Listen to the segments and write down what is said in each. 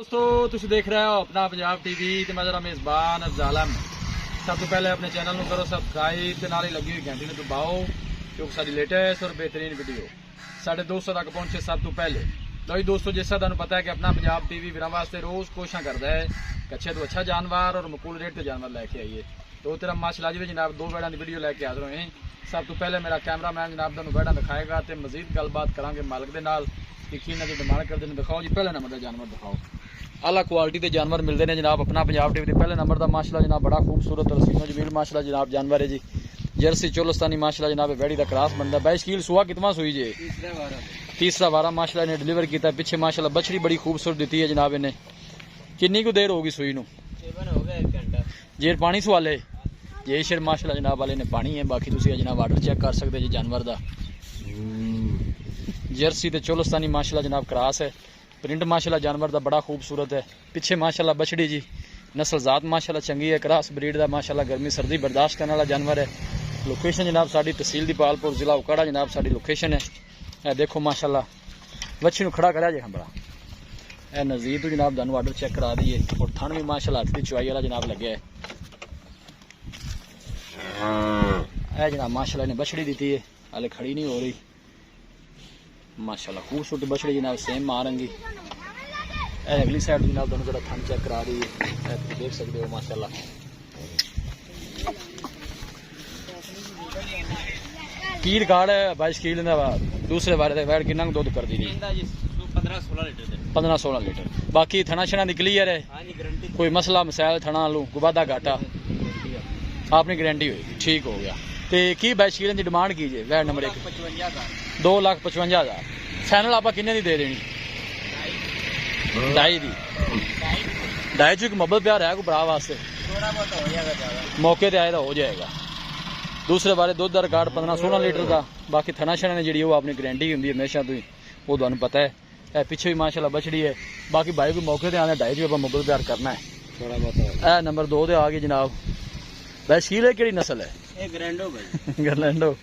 दोस्तों तुम देख रहे हो अपना पंजाब टीवी ते मैं जरा मेज़बान अफजालम। सब तो पहले अपने चैनल को करो सब्सक्राइब ते नाल लगी हुई घंटी ने दबाओ क्योंकि सारी लेटेस्ट और बेहतरीन वीडियो साढ़े 200 तक पहुंचे सब तो पहले। लो जी दोस्तों, जैसा तुहानू पता है कि अपना पंजाब टीवी वीरां वास्ते रोज़ कोशिश करता है कि अच्छे तो अच्छा जानवर और मकूल रेट से जानवर लैके आइए। तो तेरा माशाअल्लाह जी जनाब दो बैड़ा की वीडियो लैके हाजिर होए। सब तो पहले मेरा कैमरामैन जनाब तुहानू बैड़ा दिखाएगा तो मजीद गलबात करांगे मालिक के नाल कि किन्ना जो डिमांड करते हैं। दिखाओ जी पहले नंबर का जानवर दिखाओ। आला क्वालिटी के जानवर मिलते हैं जनाब अपना पंजाब टीवी के पहले नंबर का माशाअल्लाह जनाब बड़ा खूबसूरत रसीनो जमील माशाअल्लाह जनाब जानवर है जी। जर्सी चोलस्तानी माशाअल्लाह जनाब वैड़ी का क्रॉस बनता है। 22 किलो सुहा कितना सुई जे तीसरा वारा माशाअल्लाह ने डिलीवर किया पिछे माशाअल्लाह बछड़ी बड़ी खूबसूरत दी है जनाब। इन्हें किन्नी को देर होगी सुई नू जेर पानी सवाले जे शेर माशाअल्लाह जनाब वाले ने पानी है। बाकी तुम जनाब आर्डर चेक कर सकते जी जानवर का। जर्सी तो चोलस्तानी माशाअल्लाह जनाब क्रॉस है। प्रिंट माशाअल्लाह जानवर का बड़ा खूबसूरत है। पिछे माशाअल्लाह बछड़ी जी नस्ल जात माशाअल्लाह चंगी है। क्रॉस ब्रीड का माशाअल्लाह गर्मी सर्दी बर्दाश्त करने वाला जानवर है। लोकेशन जनाब साड़ी तहसील दीपालपुर जिला उकाड़ा जनाब साड़ी लोकेशन है। ए देखो माशाअल्लाह बच्ची खड़ा करा जे खंबड़ा ए नज़ीर तो जनाब दानू आर्डर चेक करा दिए और थन भी माशाअल्लाह हथ की चुआई वाला जनाब लगे है। ए जनाब माशाअल्लाह ने बछड़ी दी है हाले खड़ी नहीं हो रही माशाअल्लाह खूबसूरत बछड़ी जनाब सेम मारेंगी। अगली साइड जनाब दोनों जरा थन चेक करा रही है देख सकते हो माशाअल्लाह। की रिकॉर्ड है 22 किलो दूसरे बारे वैट किन्ना दुध कर दी 15-16 लीटर। बाकी थना छना दी क्लीयर है कोई मसला मसाइल थना लू गुबादा घाटा आपने गारंटी हुई ठीक हो गया। तो की 22 किलो की डिमांड कीजिए वैट नंबर 1 2,55,000 फाइनल आप किन्ने दी दे देनी 2.5 की मोहब्बत प्यार है को भरा वास्ते मौके पर आए तो हो जाएगा। दूसरे बारे दुध का रिकॉर्ड 15-16 लीटर का। बाकी थना छना ने जी वो अपनी गारंटी होंगी हमेशा तो वो तुहानू पता है। पिछे भी माशाअल्लाह बछड़ी है। बाकी भाई को मौके पर आने 2.5 आप मोहब्बत प्यार करना है थोड़ा बहुत। नंबर 2 आ गए जनाब 22 किलो है। कि नस्ल है गरलैंडो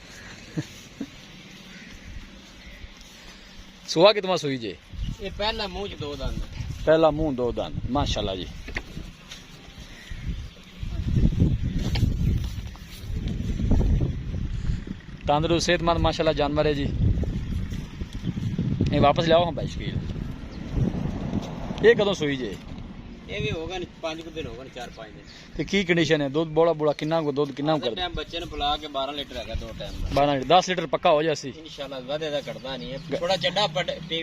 सुहा कितना सुई जे पहला मुंह 2 दंद पहला मुंह 2 दंद माशाअल्लाह जी। तंदुरुस्त सेहतमंद माशाअल्लाह जानवर है जी। ये वापस लाओ हम 22 किलो। ये कदों सुई जे ये भी होगा 5 दिन होगा 4-5 दिन। ते की कंडीशन है दुध बोला बुला किन्ना को दुध किन्ना कर टाइम बच्चे ने बुला के 12 लीटर है 2 टाइम 12 लीटर 10 लीटर पक्का हो जासी इंशाल्लाह। वादे दा करदा नहीं है थोड़ा चड्डा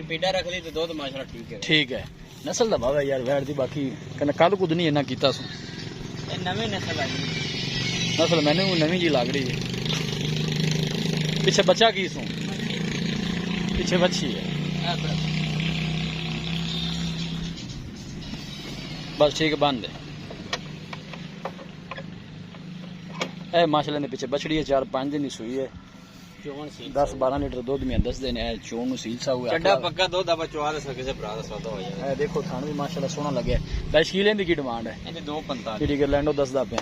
पीड़ा रख ली तो दुध माशाल्लाह ठीक है। नस्ल दा भाव है यार वैट दी। बाकी कने कद कुद नहीं इना कीता सु ये नवी नस्ल आई नस्ल मैंने नवी जी लग रही है। पीछे बच्चा की सू पीछे बच्ची है बस ठीक बंद है। माशाअल्लाह ने पीछे बछड़ी है 4-5 दिन ही सुई है 10-12 लीटर दूध में 10 दिन है चोन सील सा हुआ चड्डा पक्का दूध अब चवा दे सके से भरा दा सौदा हो जाए। देखो थान भी माशाअल्लाह सोना लगे 22 किलो की डिमांड है। ये 2.45 जी गरलैंडो 10 दा पे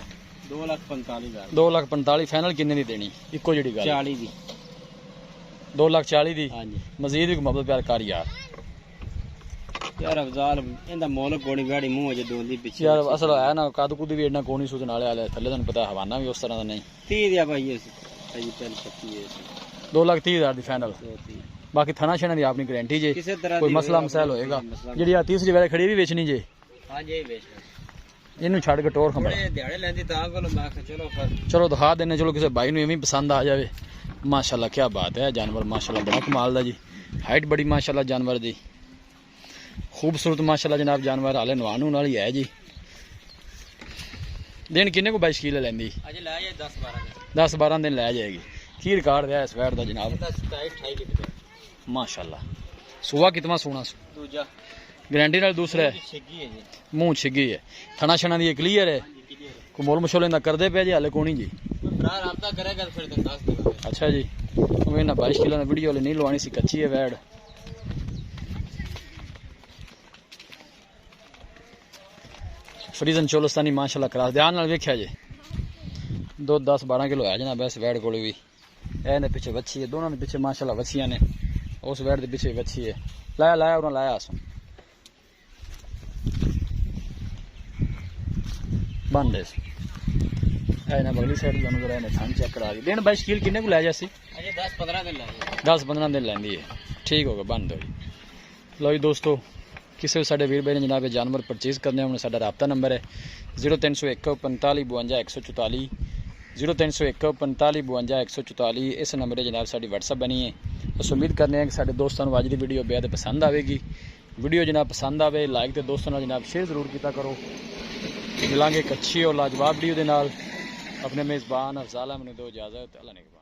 2,45,000 2,45,000 फाइनल किन्ने दी देनी इको जी गल 40 दी 2,40,000 दी। हां जी मजीद भी मोहब्बत प्यार कर यार अफजाल इंदा मोल कोनी गाड़ी मुंह जे दोंदी पीछे यार असल है ना कद कुद भी इतना कोनी सूचन वाले थले तुहानू पता हवाना भी उस तरह का नहीं 30 दिया भाई ये अजी पहले 25 है 2,30,000 दी फाइनल। बाकी थना छना दी अपनी गारंटी जे कोई मसला मसाइल होएगा जी तीसरी वाले खड़ी भी बेचनी जे हां जी बेच इनू छड़ के टोर खंबा दिहाड़े लेंदी ता कोलो मैं चलो फिर चलो दिखा देने चलो किसी भाई नूं पसंद आ जाए माशाअल्लाह क्या बात है। जानवर माशाअल्लाह बड़ा कमाल दा जी हाइट बड़ी माशाअल्लाह जानवर दी खूबसूरत माशाअल्लाह जनाब जानवर हाले नवानू नाल ही है जी। दिन किन्ने को 22 किलो लेंदी अज ले जाए 10-12 दिन ले जाएगी। की रिकॉर्ड है इस वैट दा जनाब 27-28 लीटर माशाअल्लाह। सुहा कितना सोना दूजा गारंटी नाल दूसरा है छिगी है जी मुंह छिगी है थना छना दी क्लियर है कोई मोल मशोले दा करदे पे जी हाले कोनी जी भरा राबता करेगा फिर तो 10 दूंगा। अच्छा जी मैं ना 22 किलो वीडियो नहीं लवानी सी कच्ची है वैड। फ्रीजन चोलस्तानी माशाअल्लाह क्रॉस ध्यान नाल वेख्या जे दूध 10-12 किलो है जनाब इस वैड कोल भी। ए पिछे बच्ची है दोनों ने पिछे माशाअल्लाह बच्चियां ने उस वैड के पिछे बच्ची है लाया उन्होंने लाया बन दे ना अगली साइड तुहानू जरा इन्हें थन चेक करा दी दिन भाई शकील किन्ने को लै जासी अजे 10-15 दिन लगे 10-15 दिन लैंदी है ठीक होगा बन दो जी लो जी दोस्तों किसी भी साडे वीर भाई ने जनाब जानवर परचेज करने होने साडा राबता नंबर है 0301 45 52 144 0301 45 52 144 इस नंबर जनाब साडी व्हाट्सअप बनी है बस उम्मीद करने हैं कि साडे दोस्तों को अज की वीडियो बेहद पसंद आएगी वीडियो जनाब पसंद आए लाइक तो दोस्तों नाल जनाब शेयर जरूर किया करो मिलांगे एक अच्छी और लाजवाब वीडियो के नाल अपने मेज़बान अफजाल अहमद दो इजाज़त अल्लाह ने